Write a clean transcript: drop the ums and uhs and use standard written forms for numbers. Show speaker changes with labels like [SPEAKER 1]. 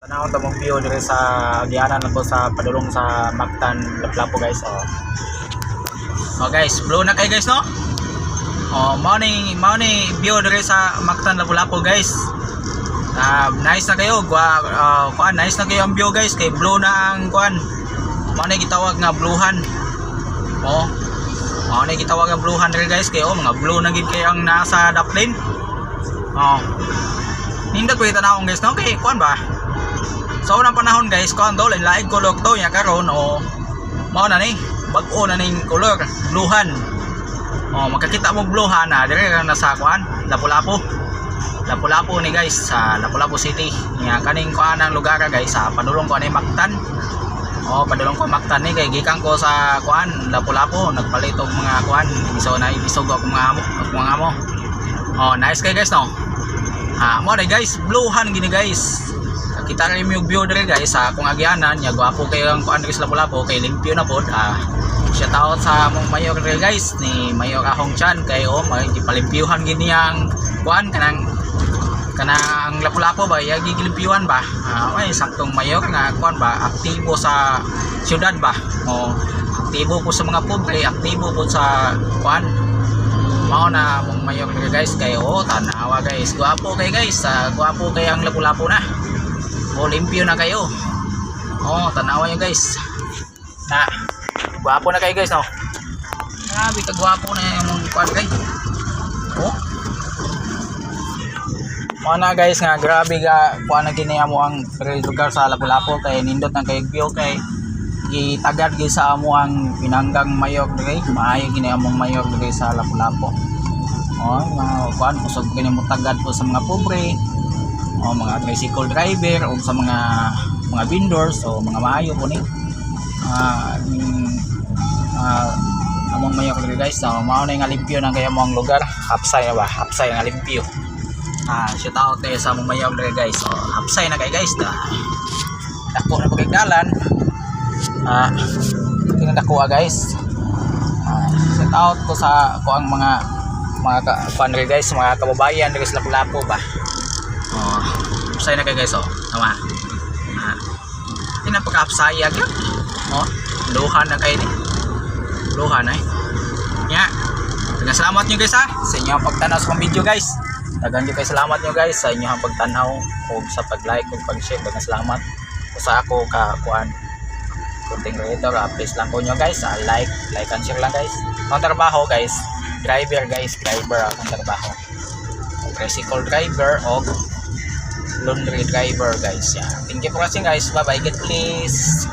[SPEAKER 1] Tanaw ta mong view dire sa agianan ko sa padulong sa Mactan Lapu-Lapu guys. Oh guys, blue na kay guys no. Mao ni view dire sa Mactan Lapu-Lapu guys. Nice na kayo, kuan nice na kayo ang view guys kay blue na ang kuan. Mao ni gitawag nga bluhan. Mao ni gitawag nga bluhan dire guys kay mga blue na gid kay ang nasa daplin. Nindot ko itanawon guys no kay kuan ba. Sa unang panahon guys, kuan daw lain color to nya karon mao na ni bag-o na ning color bluhan. Makakita mo bluhan na dire na sa kuan Lapu-Lapu ni guys sa Lapu-Lapu City. Nya kaning kuan ang lugar guys sa padulong ko ni Mactan. Padulong ko Mactan ni kay gikan ko sa kuan Lapu-Lapu nagpalit og mga kuan iso na ibisog ako mga amo. Nice kay guys no. Mo na guys bluhan gini guys. Kita rin yung view dire guys sa akong agianan nya gwapo kayo ang kuan sa Lapu-Lapu kay limpyo na pod. Shout out sa among mayor dire guys ni Mayor Ahong Chan kay gipalimpyuhan gini ang kuan kanang Lapu-Lapu ba yagi gilimpyuhan ba. Ay saktong mayor nga kuan ba aktibo sa syudad ba. Aktibo po sa mga pobre, aktibo po sa kuan. Mao na among mayor dire guys kay tanawa guys gwapo kay guys gwapo kay ang Lapu-Lapu na. Limpyo na kayo. Tanawa nyo guys. Gwapo na kayo guys no. Grabe ka gwapo na yung kuan guys. Mana guys nga grabe ga kuan na gini amo ang lugar sa Lapu-Lapu kay nindot nang kay view kay gitagad gyud sa amo ang pinanggang mayor dire. Maayo gini among mayor dire sa Lapu-Lapu. Mga kuan usog gini mo tagad po sa mga pobre. Mga tricycle driver o sa mga vendors o mga maayo po ni among mayor diri guys mao na nga limpyo na kaya mo ang lugar hapsay na ba hapsay nga limpyo. Shout out sa among mayor diri guys hapsay na kay guys dako na pagdalan tingnan dako guys. Shout out ko sa ang mga fan diri guys mga kababayan diri sa Lapu-Lapu ba. Upsay na kayo guys tama. Pinapaka-upsayag yun. Luhan na kayo ni. Luhan nya. Daghang salamat nyo guys sa inyo ang pagtanaw sa video guys. Daghang kayo salamat nyo guys sa inyo ang pagtanaw o sa pag-like o pag-share. Daghang salamat sa ako kuan content creator. Please lang po nyo guys like and share lang guys. Ang trabaho guys driver ang trabaho. Tricycle driver o laundry driver guys. Thank you for watching guys. Bye bye. God please.